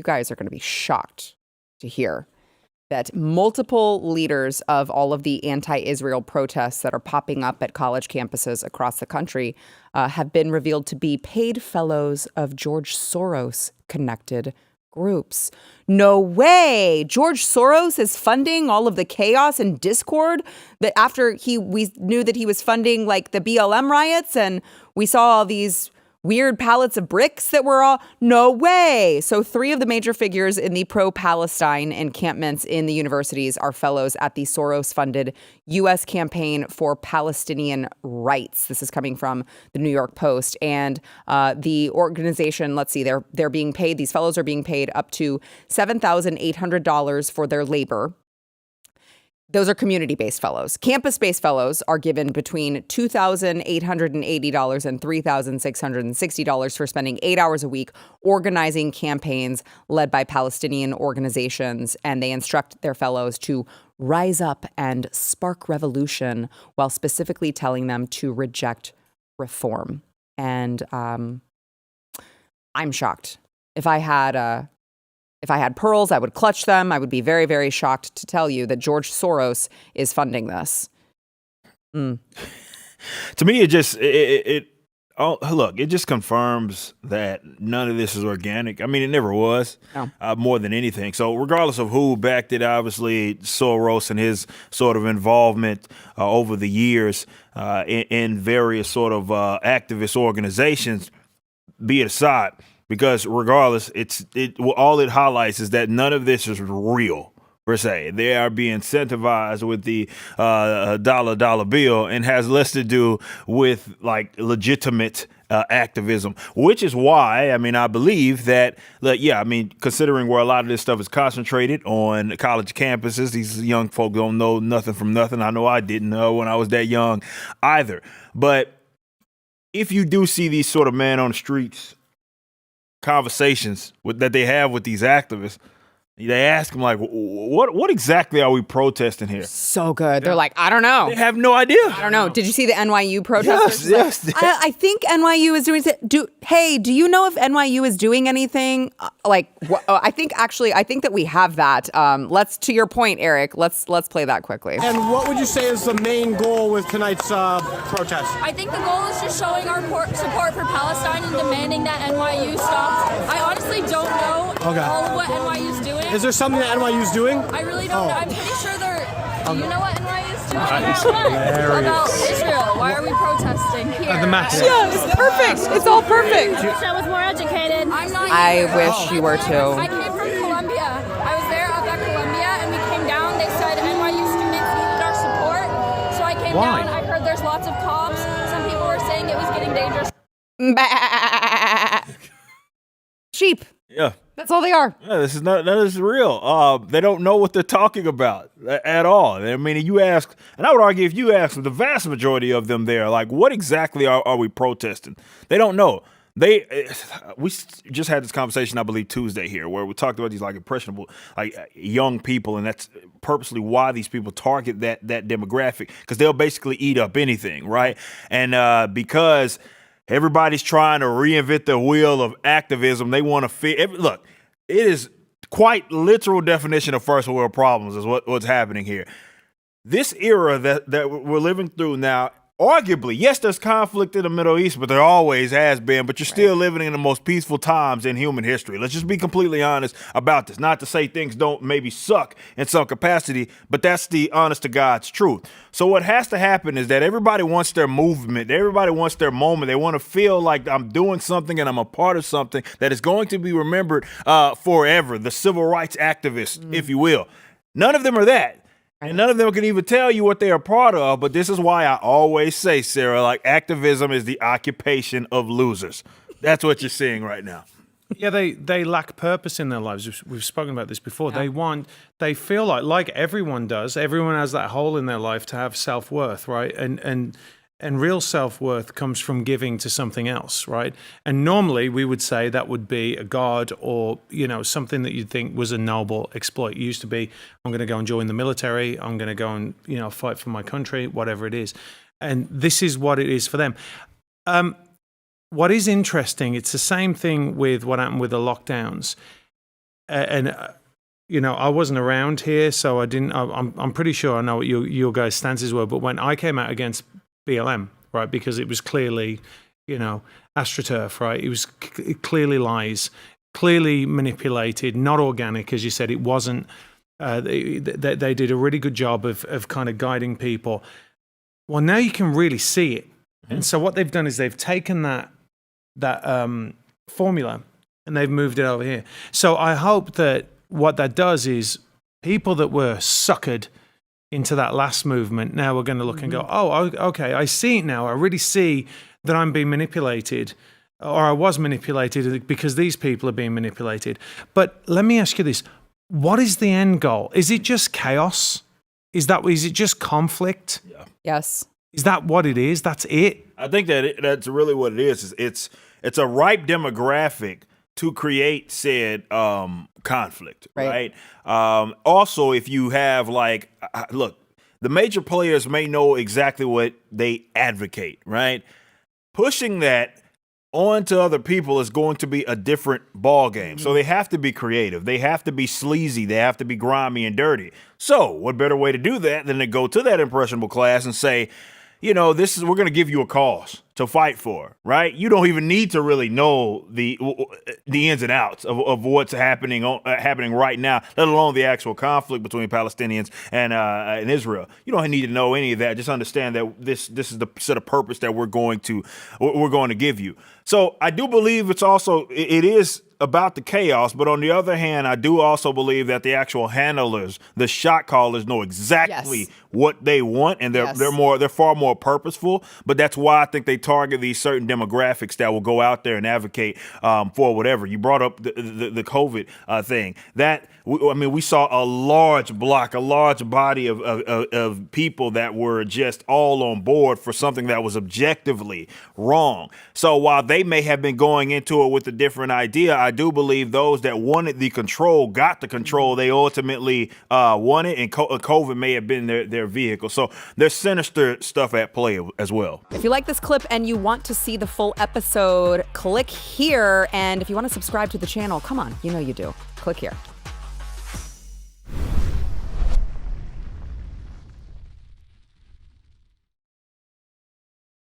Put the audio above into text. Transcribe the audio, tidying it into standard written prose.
guys are going to be shocked to hear that multiple leaders of all of the anti-Israel protests that are popping up at college campuses across the country have been revealed to be paid fellows of George Soros connected groups. No way. George Soros is funding all of the chaos and discord that after we knew that he was funding like the BLM riots, and we saw all these weird pallets of bricks that were all, no way. So 3 of the major figures in the pro-Palestine encampments in the universities are fellows at the Soros-funded U.S. Campaign for Palestinian Rights. This is coming from the New York Post. And the organization, let's see, they're being paid, these fellows are being paid up to $7,800 for their labor. Those are community-based fellows. Campus-based fellows are given between $2,880 and $3,660 for spending 8 hours a week organizing campaigns led by Palestinian organizations, and they instruct their fellows to rise up and spark revolution while specifically telling them to reject reform. And I'm shocked. If I had pearls, I would clutch them. I would be very, very shocked to tell you that George Soros is funding this. To me, it just confirms that none of this is organic. I mean, it never was, more than anything. So regardless of who backed it, obviously Soros and his sort of involvement over the years in various sort of activist organizations, be it aside. Because regardless, all it highlights is that none of this is real, per se. They are being incentivized with the dollar bill and has less to do with like legitimate activism, which is why, I mean, I believe that, considering where a lot of this stuff is concentrated on college campuses, these young folk don't know nothing from nothing. I know I didn't know when I was that young either. But if you do see these sort of man on the streets conversations that they have with these activists, they ask them like, what exactly are we protesting here? So good. They're like, I don't know. They have no idea. I don't know. Did you see the NYU protesters? Yes. I think NYU is doing it. Do you know if NYU is doing anything? I think that we have that. To your point, Eric, let's play that quickly. And what would you say is the main goal with tonight's protest? I think the goal is just showing our support for Palestine and demanding that NYU stops. I honestly don't know all of what NYU is doing. Is there something that NYU is doing? I really don't know. I'm pretty sure do you know what NYU is doing? About Israel. Why are we protesting here? The mass. Yeah, it's perfect. It's all perfect. I wish I was more educated. I'm not. I wish you were too. I came from Columbia. I was there up at Columbia, and we came down. They said NYU students needed our support, so I came down. I heard there's lots of cops. Some people were saying it was getting dangerous. Sheep. Yeah. That's all they are. Yeah, none of this is real. They don't know what they're talking about at all. I mean, you ask, and I would argue if you ask the vast majority of them there, like, what exactly are we protesting? They don't know. We just had this conversation, I believe, Tuesday here, where we talked about these like impressionable, like young people, and that's purposely why these people target that demographic, because they'll basically eat up anything, right? And because everybody's trying to reinvent the wheel of activism, they want to look, it is quite literal definition of first world problems is what's happening here. This era that we're living through now, arguably, yes, there's conflict in the Middle East, but there always has been, but you're still living in the most peaceful times in human history. Let's just be completely honest about this. Not to say things don't maybe suck in some capacity, but that's the honest to God's truth. So what has to happen is that everybody wants their movement. Everybody wants their moment. They want to feel like I'm doing something and I'm a part of something that is going to be remembered forever. The civil rights activists, if you will. None of them are that. And none of them can even tell you what they are part of. But this is why I always say, Sarah, like activism is the occupation of losers. That's what you're seeing right now. Yeah, they lack purpose in their lives. We've spoken about this before. Yeah. They feel like everyone does. Everyone has that hole in their life to have self-worth, right? And real self-worth comes from giving to something else, right? And normally we would say that would be a god or, something that you'd think was a noble exploit. It used to be, I'm going to go and join the military. I'm going to go and, fight for my country, whatever it is. And this is what it is for them. What is interesting, it's the same thing with what happened with the lockdowns. you know, I wasn't around here, so I didn't. I'm pretty sure I know what your guys' stances were. But when I came out against BLM, right, because it was clearly, you know, AstroTurf, right? It was clearly lies, clearly manipulated, not organic, as you said. It wasn't. They did a really good job of kind of guiding people. Well, now you can really see it. And so what they've done is they've taken that formula and they've moved it over here. So I hope that what that does is people that were suckered into that last movement now are going to look and go, oh, okay, I see it now. I really see that I'm being manipulated, or I was manipulated because these people are being manipulated. But let me ask you this. What is the end goal? Is it just chaos? Is it just conflict? Yeah. Yes. Is that what it is? That's it? I think that's really what it is. It's a ripe demographic to create said conflict, right? Also, if you have look, the major players may know exactly what they advocate, right? Pushing that on to other people is going to be a different ball game. So they have to be creative. They have to be sleazy. They have to be grimy and dirty. So what better way to do that than to go to that impressionable class and say, you know, we're going to give you a cause to fight for, right? You don't even need to really know the ins and outs of what's happening right now, let alone the actual conflict between Palestinians and Israel. You don't need to know any of that. Just understand that this is the set of purpose that we're going to give you. So I do believe it is about the chaos, but on the other hand, I do also believe that the actual handlers, the shot callers, know exactly what they want, and they're far more purposeful. But that's why I think they target these certain demographics that will go out there and advocate for whatever. You brought up the COVID thing. We saw a large body of people that were just all on board for something that was objectively wrong. So while they may have been going into it with a different idea, I do believe those that wanted the control got the control they ultimately wanted, and COVID may have been their vehicle. So there's sinister stuff at play as well. If you like this clip and you want to see the full episode, click here. And if you want to subscribe to the channel, come on, you know you do. Click here.